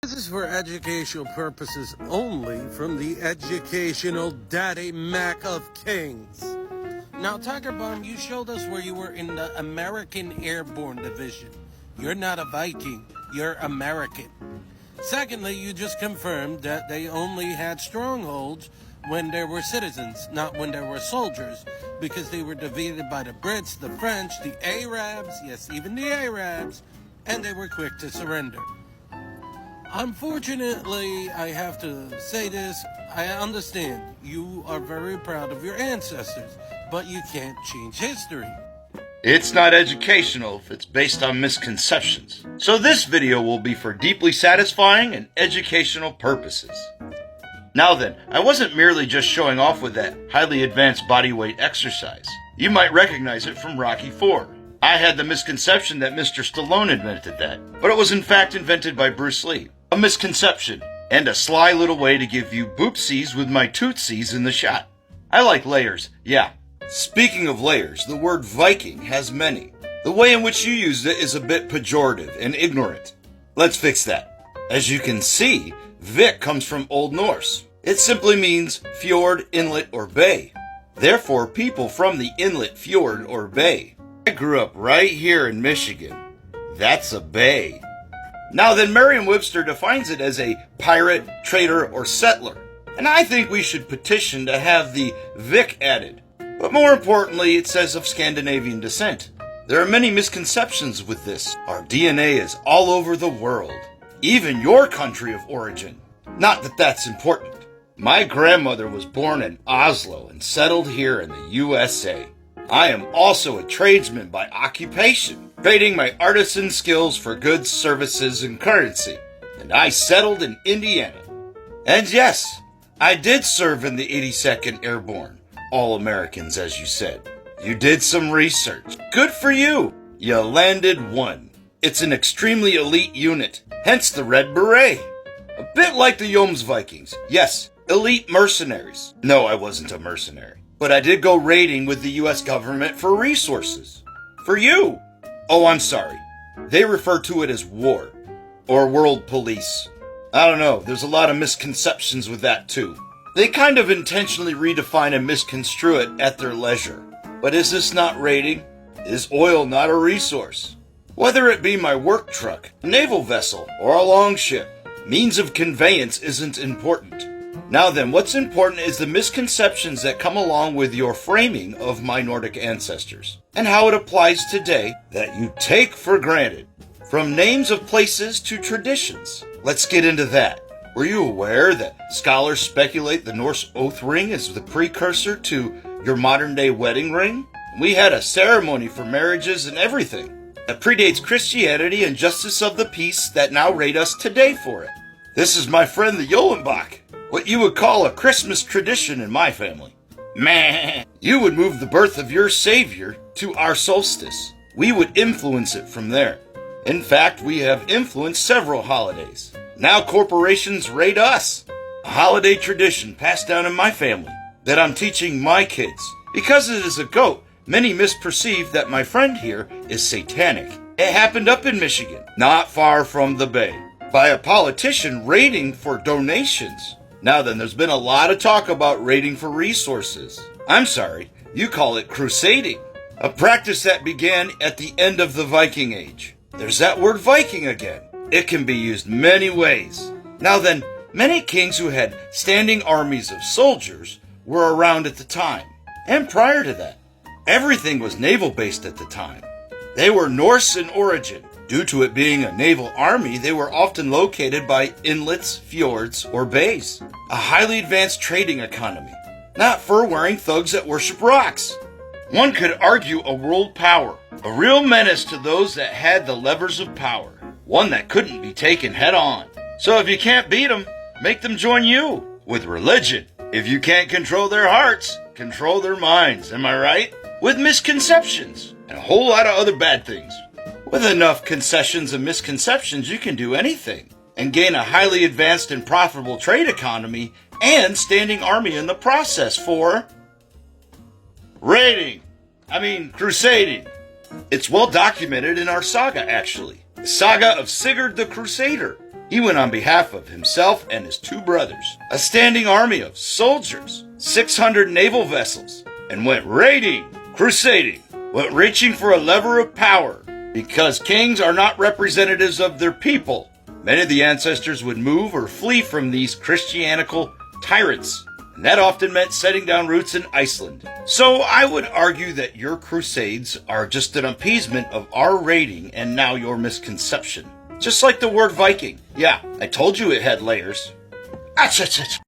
This is for educational purposes only from the educational daddy Mac of Kings. Now, Tiger Bomb, you showed us where you were in the American Airborne Division. You're not a Viking, you're American. Secondly, you just confirmed that they only had strongholds when there were citizens, not when there were soldiers, because they were defeated by the Brits, the French, the Arabs, yes, even the Arabs, and they were quick to surrender. Unfortunately, I have to say this, I understand you are very proud of your ancestors, but you can't change history. It's not educational if it's based on misconceptions. So this video will be for deeply satisfying and educational purposes. Now then, I wasn't merely just showing off with that highly advanced bodyweight exercise. You might recognize it from Rocky IV. I had the misconception that Mr. Stallone invented that, but it was in fact invented by Bruce Lee. A misconception, and a sly little way to give you boopsies with my tootsies in the shot. I like layers, yeah. Speaking of layers, the word Viking has many. The way in which you used it is a bit pejorative and ignorant. Let's fix that. As you can see, Vik comes from Old Norse. It simply means fjord, inlet, or bay. Therefore, people from the inlet, fjord, or bay. I grew up right here in Michigan. That's a bay. Now then, Merriam-Webster defines it as a pirate, trader, or settler. And I think we should petition to have the Vik added. But more importantly, it says of Scandinavian descent. There are many misconceptions with this. Our DNA is all over the world, even your country of origin. Not that that's important. My grandmother was born in Oslo and settled here in the USA. I am also a tradesman by occupation, trading my artisan skills for goods, services, and currency. And I settled in Indiana. And yes, I did serve in the 82nd Airborne. All Americans, as you said. You did some research. Good for you. You landed one. It's an extremely elite unit, hence the Red Beret. A bit like the Jomsvikings. Yes, elite mercenaries. No, I wasn't a mercenary. But I did go raiding with the US government for resources. For you. Oh, I'm sorry. They refer to it as war. Or world police. I don't know, there's a lot of misconceptions with that too. They kind of intentionally redefine and misconstrue it at their leisure. But is this not raiding? Is oil not a resource? Whether it be my work truck, a naval vessel, or a longship, means of conveyance isn't important. Now then, what's important is the misconceptions that come along with your framing of my Nordic ancestors, and how it applies today that you take for granted. From names of places to traditions. Let's get into that. Were you aware that scholars speculate the Norse oath ring is the precursor to your modern-day wedding ring? We had a ceremony for marriages and everything that predates Christianity and justice of the peace that now rate us today for it. This is my friend the Jolenbach, what you would call a Christmas tradition in my family. Meh. You would move the birth of your Savior to our solstice. We would influence it from there. In fact, we have influenced several holidays. Now corporations rate us. A holiday tradition passed down in my family that I'm teaching my kids. Because it is a goat, many misperceive that my friend here is satanic. It happened up in Michigan, not far from the bay, by a politician raiding for donations. Now then, there's been a lot of talk about raiding for resources. I'm sorry, you call it crusading. A practice that began at the end of the Viking Age. There's that word Viking again. It can be used many ways. Now then, many kings who had standing armies of soldiers were around at the time. And prior to that, everything was naval-based at the time. They were Norse in origin. Due to it being a naval army, they were often located by inlets, fjords, or bays. A highly advanced trading economy. Not fur-wearing thugs that worship rocks. One could argue a world power. A real menace to those that had the levers of power. One that couldn't be taken head on. So if you can't beat them, make them join you. With religion. If you can't control their hearts, control their minds, am I right? With misconceptions. And a whole lot of other bad things. With enough concessions and misconceptions, you can do anything and gain a highly advanced and profitable trade economy and standing army in the process for crusading. It's well documented in our saga, actually. The saga of Sigurd the Crusader. He went on behalf of himself and his two brothers, a standing army of soldiers, 600 naval vessels, and went raiding, crusading, went reaching for a lever of power. Because kings are not representatives of their people, many of the ancestors would move or flee from these Christianical tyrants, and that often meant setting down roots in Iceland. So I would argue that your crusades are just an appeasement of our raiding and now your misconception. Just like the word Viking. Yeah, I told you it had layers.